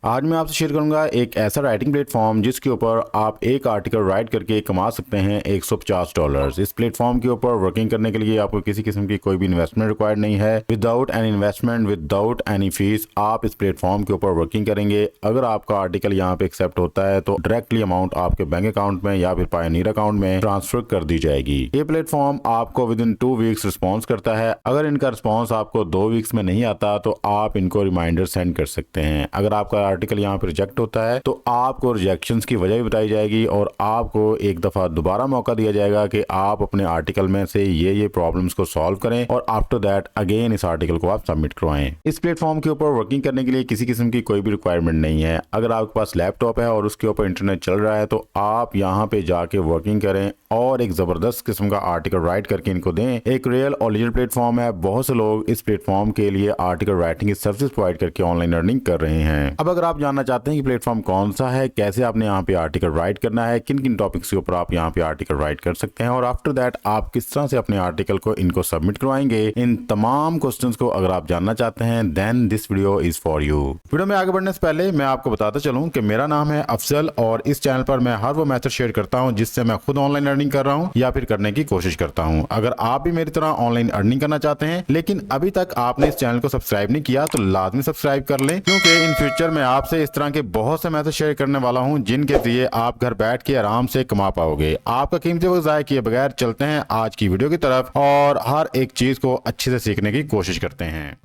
आज मैं आपसे शेयर करूंगा एक ऐसा राइटिंग प्लेटफॉर्म जिसके ऊपर आप एक आर्टिकल राइट करके कमा सकते हैं $150। इस प्लेटफॉर्म के ऊपर वर्किंग करने के लिए आपको किसी किस्म की कोई भी इन्वेस्टमेंट रिक्वायर्ड नहीं है। Without any investment, without any fees आप इस प्लेटफॉर्म के ऊपर वर्किंग करेंगे। अगर आपका आर्टिकल यहाँ पे एक्सेप्ट होता है तो डायरेक्टली अमाउंट आपके बैंक अकाउंट में या फिर पायोनियर अकाउंट में ट्रांसफर कर दी जाएगी। ये प्लेटफॉर्म आपको विद इन 2 वीक्स रिस्पॉन्स करता है। अगर इनका रिस्पॉन्स आपको 2 वीक्स में नहीं आता तो आप इनको रिमाइंडर सेंड कर सकते हैं। अगर आपका आर्टिकल यहाँ पे रिजेक्ट होता है तो आपको रिजेक्शंस की वजह भी बताई जाएगी और आपको एक दफा दोबारा मौका दिया जाएगा कि आप अपने आर्टिकल में से ये प्रॉब्लम्स को सॉल्व करें और आफ्टर दैट अगेन इस आर्टिकल को आप सबमिट करवाएं। इस प्लेटफॉर्म के ऊपर वर्किंग करने के लिए किसी किस्म की कोई भी रिक्वायरमेंट नहीं है। अगर आपके पास लैपटॉप है और उसके ऊपर इंटरनेट चल रहा है तो आप यहाँ पे जाके वर्किंग करें और एक जबरदस्त किस्म का आर्टिकल राइट करके इनको दें। एक रियल ओरिजिनल प्लेटफॉर्म है। बहुत से लोग इस प्लेटफॉर्म के लिए आर्टिकल राइटिंग की सर्विस प्रोवाइड करके ऑनलाइन अर्निंग कर रहे हैं। अब अगर आप जानना चाहते हैं कि प्लेटफॉर्म कौन सा है, कैसे आपने यहाँ पे आर्टिकल राइट करना है, किन किन टॉपिक्स के ऊपर आप यहाँ पे आर्टिकल राइट कर सकते हैं और आफ्टर दैट आप किस तरह से अपने आर्टिकल को इनको सबमिट करवाएंगे, इन तमाम क्वेश्चंस को अगर आप जानना चाहते हैं then this video is for you. Video में आगे बढ़ने से पहले मैं आपको बताता चलूं कि मेरा नाम है अफजल और इस चैनल पर मैं हर वो मेथड शेयर करता हूं जिससे मैं खुद ऑनलाइन अर्निंग कर रहा हूं या फिर करने की कोशिश करता हूं। अगर आप भी मेरी तरह ऑनलाइन अर्निंग करना चाहते हैं लेकिन अभी तक आपने इस चैनल को सब्सक्राइब नहीं किया तो लाजमी सब्सक्राइब कर लें, क्योंकि इन फ्यूचर में आपसे इस तरह के बहुत से मेथड शेयर करने वाला हूं जिनके जरिए आप घर बैठ के आराम से कमा पाओगे। आपका कीमती वक्त ज़ाया किए बगैर चलते हैं आज की वीडियो की तरफ और हर एक चीज को अच्छे से सीखने की कोशिश करते हैं।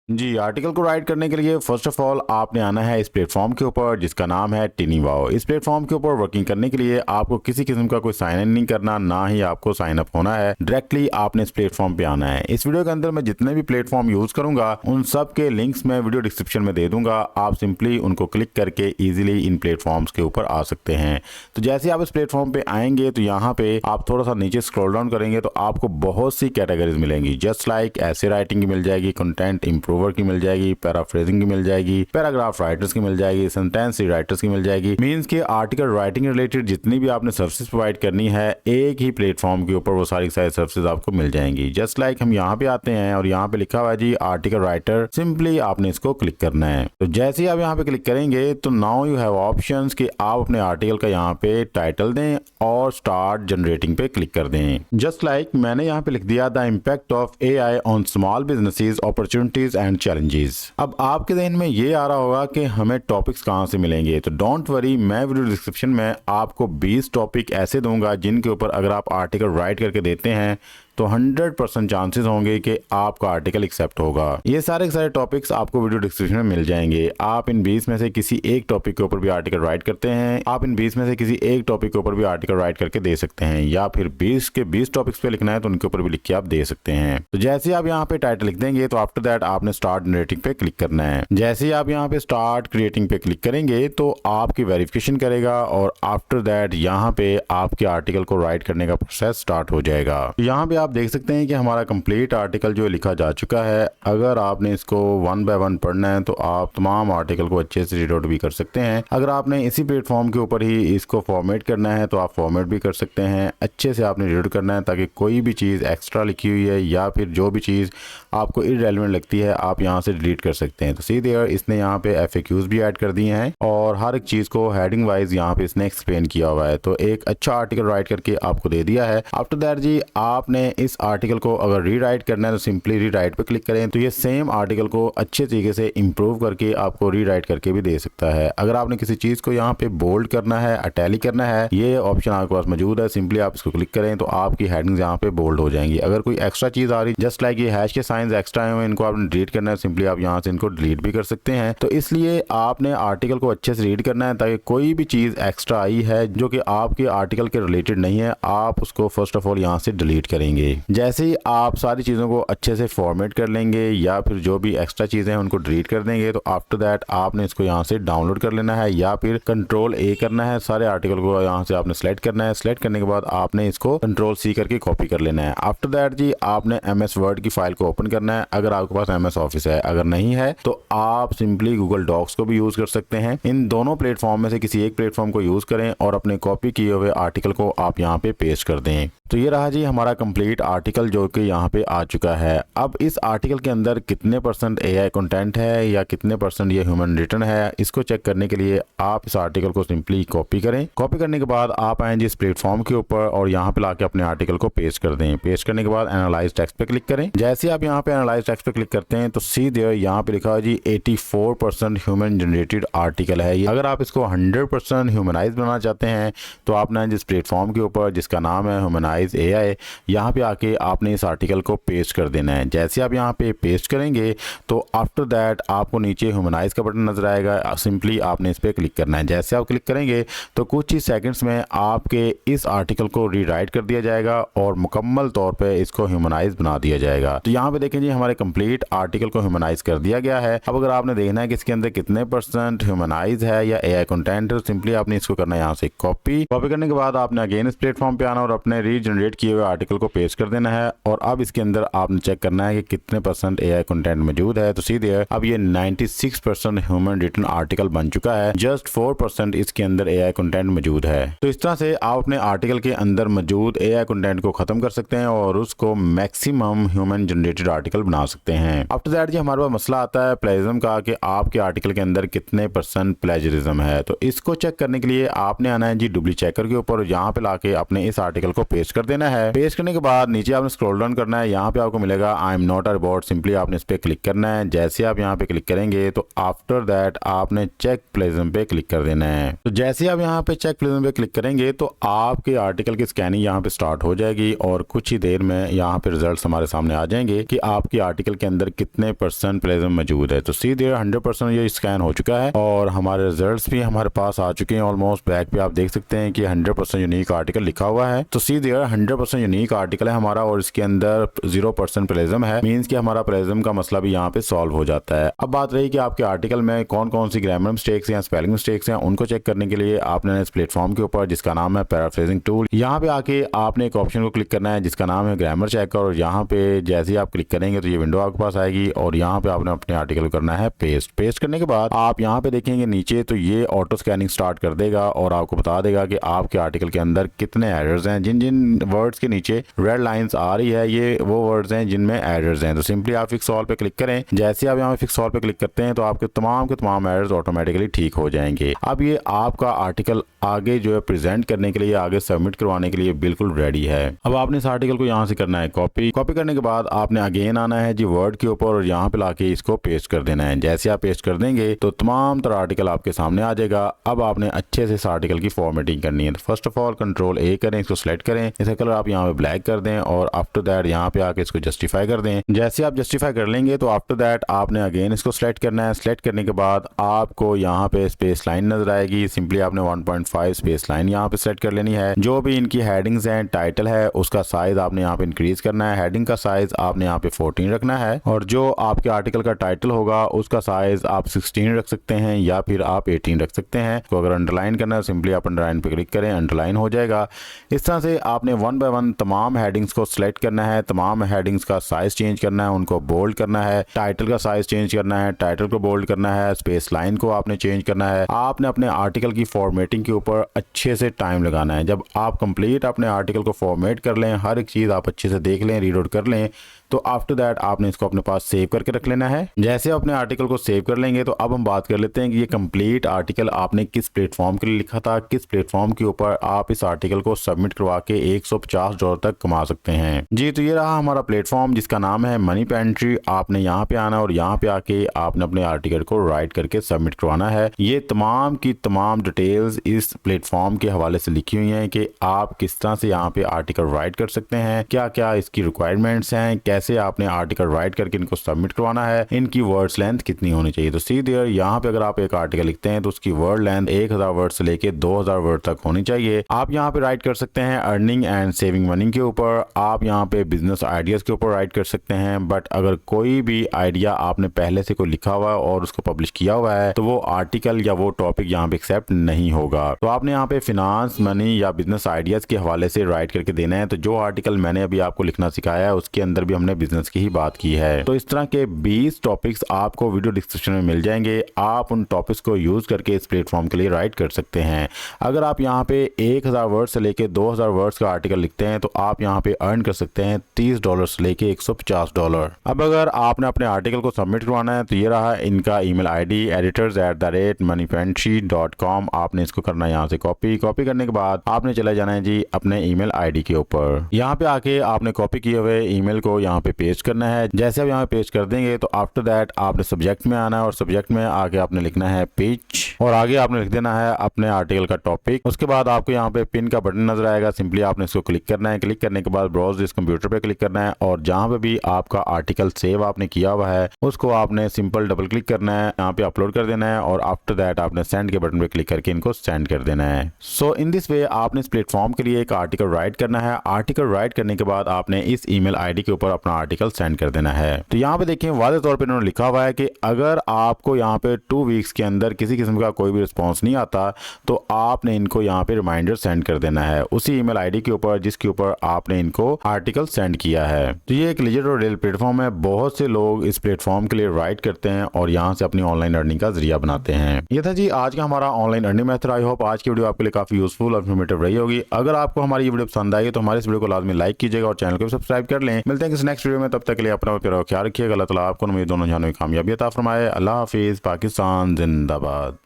जी, आर्टिकल को राइट करने के लिए फर्स्ट ऑफ ऑल आपने आना है इस प्लेटफॉर्म के ऊपर जिसका नाम है टिनीवाओ। इस प्लेटफॉर्म के ऊपर वर्किंग करने के लिए आपको किसी किस्म का कोई साइन इन नहीं करना, ना ही आपको साइन अप होना है। डायरेक्टली आपने इस प्लेटफॉर्म पे आना है। इस वीडियो के अंदर मैं जितने भी प्लेटफॉर्म यूज करूंगा उन सब के लिंक्स मैं वीडियो डिस्क्रिप्शन में दे दूंगा। आप सिंपली उनको क्लिक करके इजिली इन प्लेटफॉर्म्स के ऊपर आ सकते हैं। तो जैसे आप इस प्लेटफॉर्म पे आएंगे तो यहाँ पे आप थोड़ा सा नीचे स्क्रॉल डाउन करेंगे तो आपको बहुत सी कैटेगरीज मिलेंगी। जस्ट लाइक ऐसे राइटिंग की मिल जाएगी, कंटेंट इंप्रूवर की मिल जाएगी, पैराफ्रेजिंग की मिल जाएगी, पैराग्राफ राइटर्स की मिल जाएगी, सेंटेंस राइटर्स की मिल जाएगी। मींस के आर्टिकल राइटिंग रिलेटेड जितनी भी आपने सर्विसेज प्रोवाइड करनी है एक ही प्लेटफॉर्म के ऊपर वो सारी सर्विसेज आपको मिल जाएंगी। जस्ट लाइक हम यहाँ पे आते हैं और यहाँ पे लिखा हुआ है जी आर्टिकल राइटर, सिंपली आपने इसको क्लिक करना है। तो जैसे ही आप यहाँ पे क्लिक करेंगे तो नाउ यू हैव ऑप्शंस कि आप अपने आर्टिकल का यहाँ पे टाइटल दें और स्टार्ट जनरेटिंग पे क्लिक कर दें। जस्ट लाइक मैंने यहाँ पे लिख दिया the impact of AI on small businesses, opportunities and challenges. अब आपके ज़हन में ये आ रहा होगा कि हमें टॉपिक्स कहाँ से मिलेंगे, तो डोंट वरी, मैं वीडियो डिस्क्रिप्शन में आपको 20 टॉपिक ऐसे दूंगा जिनके ऊपर अगर आप आर्टिकल राइट करके देते हैं तो 100% चांसेस होंगे कि आपका आर्टिकल एक्सेप्ट होगा। ये सारे के सारे टॉपिक्स आपको वीडियो डिस्क्रिप्शन में मिल जाएंगे। आप इन 20 में से किसी एक टॉपिक के ऊपर भी आर्टिकल राइट करते हैं, आप इन 20 में से किसी एक टॉपिक के ऊपर भी आर्टिकल राइट करके दे सकते हैं, या फिर 20 के 20 टॉपिक्स पे लिखना है तो उनके ऊपर भी लिख के आप दे सकते हैं। तो जैसे आप यहाँ पे टाइटल लिख देंगे तो आफ्टर दैट आपने स्टार्ट जनरेटिंग पे क्लिक करना है। जैसे ही आप यहाँ पे स्टार्ट क्रिएटिंग पे क्लिक करेंगे तो आपकी वेरिफिकेशन करेगा और आफ्टर दैट यहाँ पे आपके आर्टिकल को राइट करने का प्रोसेस स्टार्ट हो जाएगा। यहाँ पे आप देख सकते हैं कि हमारा कंप्लीट आर्टिकल जो लिखा जा चुका है। अगर आपने इसको 1 बाय 1 पढ़ना है तो आप तमाम आर्टिकल को अच्छे से रीड आउट भी कर सकते हैं। अगर आपने इसी प्लेटफॉर्म के ऊपर ही इसको फॉर्मेट करना है तो आप फॉर्मेट भी कर सकते हैं। अच्छे से आपने रीड करना है ताकि कोई भी चीज़ एक्स्ट्रा लिखी हुई है या फिर जो भी चीज़ आपको इररेलेवेंट लगती है आप यहाँ से डिलीट कर सकते हैं। तो सीधे इसने यहाँ पे FAQs भी ऐड कर दिए हैं और हर एक चीज़ को हेडिंग वाइज यहाँ पे इसने एक्सप्लेन किया हुआ है। तो एक अच्छा आर्टिकल राइट करके आपको दे दिया है। आफ्टर दैट जी आपने इस आर्टिकल को अगर रीराइट करना है तो सिंपली रीराइट पे क्लिक करें तो ये सेम आर्टिकल को अच्छे तरीके से इंप्रूव करके आपको रीराइट करके भी दे सकता है। अगर आपने किसी चीज को यहाँ पे बोल्ड करना है, अटैलिक करना है, ये ऑप्शन आपके पास मौजूद है। सिंपली आप इसको क्लिक करें तो आपकी हेडिंग्स यहाँ पे बोल्ड हो जाएंगी। अगर कोई एक्स्ट्रा चीज आ रही जस्ट लाइक ये हैश के साइंस एक्स्ट्रा है इनको आपने डिलीट करना है, सिंपली आप यहाँ से इनको डिलीट भी कर सकते हैं। तो इसलिए आपने आर्टिकल को अच्छे से रीड करना है ताकि कोई भी चीज एक्स्ट्रा आई है जो कि आपके आर्टिकल के रिलेटेड नहीं है आप उसको फर्स्ट ऑफ ऑल यहाँ से डिलीट करेंगे। देंगे। जैसे ही आप सारी चीज़ों को अच्छे से फॉर्मेट कर लेंगे या फिर जो भी एक्स्ट्रा चीज़ें हैं उनको डिलीट कर देंगे, तो आफ्टर दैट आपने इसको यहाँ से डाउनलोड कर लेना है या फिर कंट्रोल ए करना है। सारे आर्टिकल को यहाँ से आपने सेलेक्ट करना है। सेलेक्ट करने के बाद आपने इसको कंट्रोल सी करके कॉपी कर लेना है। आफ्टर दैट जी आपने MS वर्ड की फाइल को ओपन करना है, अगर आपके पास MS ऑफिस है। अगर नहीं है तो आप सिंपली गूगल डॉक्स को भी यूज कर सकते हैं। इन दोनों प्लेटफॉर्म में से किसी एक प्लेटफॉर्म को यूज करें और अपने कॉपी किए हुए आर्टिकल को आप यहाँ पे पेस्ट कर दें। तो ये रहा जी हमारा कंप्लीट आर्टिकल जो कि यहाँ पे आ चुका है। अब इस आर्टिकल के अंदर कितने % AI कंटेंट है या कितने % ये ह्यूमन रिटन है, इसको चेक करने के लिए आप इस आर्टिकल को सिंपली कॉपी करें। कॉपी करने के बाद आप आएँ जी इस प्लेटफॉर्म के ऊपर और यहाँ पे लाके अपने आर्टिकल को पेस्ट कर दें। पेस्ट करने के बाद एनालाइज टेक्स्ट पे क्लिक करें। जैसे आप यहाँ पे एनालाइज टेक्स्ट पे क्लिक करते हैं तो सीधे यहाँ पे लिखा है जी 84% ह्यूमन जनरेटेड आर्टिकल है। अगर आप इसको 100% ह्यूमनाइज बनाना चाहते हैं तो आपने जिस प्लेटफॉर्म के ऊपर जिसका नाम है ह्यूमनाइज AI, यहाँ पे आके आपने इस आर्टिकल को पेस्ट कर देना है। जैसे आप यहाँ पे पेस्ट करेंगे तो आफ्टर दैट आपको नीचे ह्यूमनाइज का बटन नजर आएगा, सिंपली आपने इस पे क्लिक करना है। जैसे आप क्लिक करेंगे तो कुछ ही सेकंड्स में आपके इस आर्टिकल को रीराइट कर दिया जाएगा और मुकम्मल तौर पे इसको ह्यूमनाइज बना दिया जाएगा। तो यहाँ पे देखें जी हमारे कंप्लीट आर्टिकल को ह्यूमनाइज कर दिया गया है। अब अगर आपने देखना है कि इसके अंदर कितने % ह्यूमनाइज है या AI कंटेंट, सिंपली आपने इसको करना है यहाँ से कॉपी करने के बाद आपने अगेन इस प्लेटफॉर्म पे आना और अपने जनरेट किए हुए आर्टिकल को पेस्ट कर देना है। और अब इसके अंदर आपने चेक करना है कि कितने % AI कंटेंट मौजूद है। तो सीधे अब ये 96% ह्यूमन रिटन आर्टिकल बन चुका है, जस्ट 4% इसके अंदर AI कंटेंट मौजूद है। तो इस तरह से आप अपने आर्टिकल के अंदर मौजूद AI कंटेंट को खत्म कर सकते हैं और उसको मैक्सिमम ह्यूमन जनरेटेड आर्टिकल बना सकते हैं। आफ्टर दैट जी हमारे पास मसला आता है प्लेजरिज्म का कि आपके आर्टिकल के अंदर कितने % प्लेजरिज्म है। तो इसको चेक करने के लिए आपने आना है जी डुप्ली चेकर के ऊपर, यहाँ पे लाके अपने इस आर्टिकल को पेस्ट कर देना है। पेस्ट करने के बाद नीचे आपने स्क्रॉल डाउन करना है, यहाँ पे आपको मिलेगा I am not a robot, simply आपने इस पे क्लिक करना है। जैसे आप यहाँ पे क्लिक करेंगे तो आफ्टर दैट आपने चेक प्लेजरिज्म पे क्लिक कर देना है। तो जैसे आप यहाँ पे चेक प्लेजरिज्म पे क्लिक करेंगे तो आपके आर्टिकल की स्कैनिंग यहाँ पे स्टार्ट हो जाएगी और कुछ ही देर में यहाँ पे रिजल्ट हमारे सामने आ जाएंगे कि आपके आर्टिकल के अंदर कितने % प्लेजरिज्म मौजूद है। तो सीधे 100% ये स्कैन हो चुका है और हमारे रिजल्ट भी हमारे पास आ चुके हैं। ऑलमोस्ट बैक पे आप देख सकते हैं कि 100% यूनिक आर्टिकल लिखा हुआ है। तो सीधे 100% यूनिक आर्टिकल है हमारा और इसके अंदर 0% प्लेजरिज्म है, मींस कि हमारा प्लेजरिज्म का मसला भी यहाँ पे सॉल्व हो जाता है। अब बात रही कि आपके आर्टिकल में कौन कौन सी ग्रामर मिस्टेक्स या स्पेलिंग मिस्टेक्स हैं, उनको चेक करने के लिए आपने इस प्लेटफॉर्म के ऊपर जिसका नाम है पैराफ्रेजिंग टूल, यहाँ पे आके आपने एक ऑप्शन को क्लिक करना है जिसका नाम है ग्रामर चेकर और यहाँ पे जैसे ही आप क्लिक करेंगे तो ये विंडो आपके पास आएगी और यहाँ पे आपने अपने आर्टिकल को करना है पेस्ट। पेस्ट करने के बाद आप यहाँ पे देखेंगे नीचे तो ये ऑटो स्कैनिंग स्टार्ट कर देगा और आपको बता देगा कि आपके आर्टिकल के अंदर कितने एरर्स हैं। जिन जिन वर्ड्स के नीचे रेड लाइंस आ रही है ये वो वर्ड्स हैं जिनमें एरर्स हैं। तो सिंपली आप फिक्स ऑल पे क्लिक करें। जैसे आप यहाँ पे फिक्स ऑल पे क्लिक करते हैं तो आपके तमाम के तमाम एरर्स ऑटोमेटिकली ठीक हो जाएंगे। अब ये आपका आर्टिकल आगे जो है प्रेजेंट करने के लिए, आगे सबमिट करवाने के लिए बिल्कुल रेडी है। अब आपने इस आर्टिकल को यहाँ से करना है कॉपी करने के बाद आपने अगेन आना है जी वर्ड के ऊपर और यहाँ पे लाके इसको पेस्ट कर देना है। जैसे आप पेस्ट कर देंगे तो तमाम तरह आर्टिकल आपके सामने आ जाएगा। अब आपने अच्छे से इस आर्टिकल की फॉर्मेटिंग करनी है। तो first of all control A करें, इसको सिलेक्ट करें, इसका कलर आप यहाँ पे ब्लैक कर दें और आफ्टर दैट यहाँ पे आके इसको जस्टिफाई कर दें। जैसे आप जस्टिफाई कर लेंगे तो आफ्टर दैट आपने अगेन इसको सिलेक्ट करना है। सिलेक्ट करने के बाद आपको यहाँ पे स्पेस लाइन नजर आएगी, सिंपली आपने 1.5 स्पेस लाइन यहाँ पे सेट कर लेनी है। जो भी इनकी हेडिंग्स हैं, टाइटल है, उसका साइज आपने यहाँ पे इंक्रीज करना है। हेडिंग का साइज आपने यहाँ पे 14 रखना है और जो आपके आर्टिकल का टाइटल होगा उसका साइज आप 16 रख सकते हैं या फिर आप 18 रख सकते हैं। तो अगर अंडरलाइन करना है सिंपली आप अंडरलाइन पे क्लिक करें, अंडरलाइन हो जाएगा। इस तरह से आपने 1 बाय 1 तमाम हेडिंग्स को सिलेक्ट करना है, तमाम हेडिंग्स का साइज चेंज करना है, उनको बोल्ड करना है, टाइटल का साइज चेंज करना है, टाइटल को बोल्ड करना है, स्पेस लाइन को आपने चेंज करना है। आपने अपने आर्टिकल की फॉर्मेटिंग के ऊपर अच्छे से टाइम लगाना है। जब आप कंप्लीट अपने आर्टिकल को फॉर्मेट कर लें, हर एक चीज़ आप अच्छे से देख लें, रीड आउट कर लें, तो आफ्टर दैट आपने इसको अपने पास सेव करके रख लेना है। जैसे अपने आर्टिकल को सेव कर लेंगे तो अब हम बात कर लेते हैं कि ये कंप्लीट आर्टिकल आपने किस प्लेटफॉर्म के लिए लिखा था, किस प्लेटफॉर्म के ऊपर आप इस आर्टिकल को सबमिट करवा के $150 तक कमा सकते हैं। जी, तो ये रहा हमारा प्लेटफॉर्म जिसका नाम है मनी पेंट्री। आपने यहाँ पे आना और यहाँ पे आके आपने अपने आर्टिकल को राइट करके सबमिट करवाना है। ये तमाम की तमाम डिटेल्स इस प्लेटफॉर्म के हवाले से लिखी हुई हैं कि आप किस तरह से यहाँ पे आर्टिकल राइट कर सकते हैं, क्या क्या इसकी रिक्वायरमेंट्स हैं, कैसे आपने आर्टिकल राइट करके इनको सबमिट करवाना है, इनकी वर्ड्स लेंथ कितनी होनी चाहिए। तो सी देयर यहाँ पे अगर आप एक आर्टिकल लिखते हैं तो उसकी वर्ड लेंथ 1000 वर्ड से लेके 2000 वर्ड तक होनी चाहिए। आप यहाँ पे राइट कर सकते हैं अर्निंग एंड सेविंग मनी के ऊपर, आप यहाँ पे बिजनेस आइडियाज के ऊपर राइट कर सकते हैं। बट अगर कोई भी आइडिया आपने पहले से कोई लिखा हुआ है और उसको पब्लिश किया हुआ है तो वो आर्टिकल या वो टॉपिक यहाँ पे एक्सेप्ट नहीं होगा। तो आपने यहाँ पे फिनांस, मनी या बिजनेस आइडियाज के हवाले से राइट करके देना है। तो जो आर्टिकल मैंने अभी आपको लिखना सिखाया है उसके अंदर भी हमने बिजनेस की ही बात की है। तो इस तरह के 20 टॉपिक्स आपको वीडियो डिस्क्रिप्शन में मिल जाएंगे। आप उन टॉपिक्स को यूज करके इस प्लेटफॉर्म के लिए राइट कर सकते हैं। अगर आप यहाँ पे 1000 वर्ड से लेके 2000 वर्ड्स का आर्टिकल लिखते हैं तो आप यहाँ पे अर्न कर सकते हैं $30 से लेके $150। अब अगर आपने अपने आर्टिकल को सबमिट करवाना है तो ये रहा इनका ईमेल आईडी editors@moneyfantasy.com। आपने इसको करना है यहाँ से कॉपी करने के बाद आपने चले जाना है जी अपने ईमेल आईडी के ऊपर। यहाँ पे आके आपने कॉपी किए हुए ईमेल को यहाँ पे पेस्ट करना है। जैसे आप यहाँ पे पेस्ट कर देंगे तो आफ्टर दैट आपने सब्जेक्ट में आना है और सब्जेक्ट में आके आपने लिखना है पिच और आगे आपने लिख देना है अपने आर्टिकल का टॉपिक। उसके बाद आपको यहाँ पे पिन का बटन नजर आएगा, सिंपली आपने इसको क्लिक करना है। क्लिक करने के बाद ब्राउज दिस कंप्यूटर पे क्लिक करना है और जहाँ पे भी आपका आर्टिकल सेव आपने किया हुआ है उसको आपने सिंपल डबल क्लिक करना है, यहाँ पे अपलोड कर देना है और आफ्टर दैट आपने सेंड के बटन पे क्लिक करके इनको सेंड कर देना है। सो इन दिस वे आपने इस प्लेटफॉर्म के लिए एक आर्टिकल राइट करना है। आर्टिकल राइट करने के बाद आपने इस ईमेल आईडी के ऊपर अपना आर्टिकल सेंड कर देना है। तो यहाँ पे देखिए वाज़ेह तौर पे इन्होंने लिखा हुआ है कि अगर आपको यहाँ पे 2 वीक्स के अंदर किसी किस्म का कोई भी रिस्पॉन्स नहीं आता तो आपने इनको यहाँ पे रिमाइंडर सेंड कर देना है उसी ईमेल आईडी के ऊपर जिसके ऊपर आपने इनको आर्टिकल सेंड किया है। तो ये एक लेजिट और रियल प्लेटफॉर्म है। बहुत से लोग इस प्लेटफॉर्म के लिए राइट करते हैं और यहाँ से अपनी ऑनलाइन अर्निंग का जरिया बनाते हैं। ये था जी आज का हमारा online earning method. I hope आज की वीडियो आपके लिए काफी यूजफुल और इन्फॉर्मेटिव रही होगी। अगर आपको हमारी ये वीडियो पसंद आई तो हमारे इस वीडियो को लाजमी लाइक कीजिएगा और चैनल को सब्सक्राइब कर लें। मिलते हैं किसी नेक्स्ट वीडियो में, तब तक के लिए अपना ख्याल रखिएगा। अल्लाह ताला आपको मेरे दोनों जानों में कामयाबी अता फरमाए। अल्लाह हाफिज। पाकिस्तान जिंदाबाद।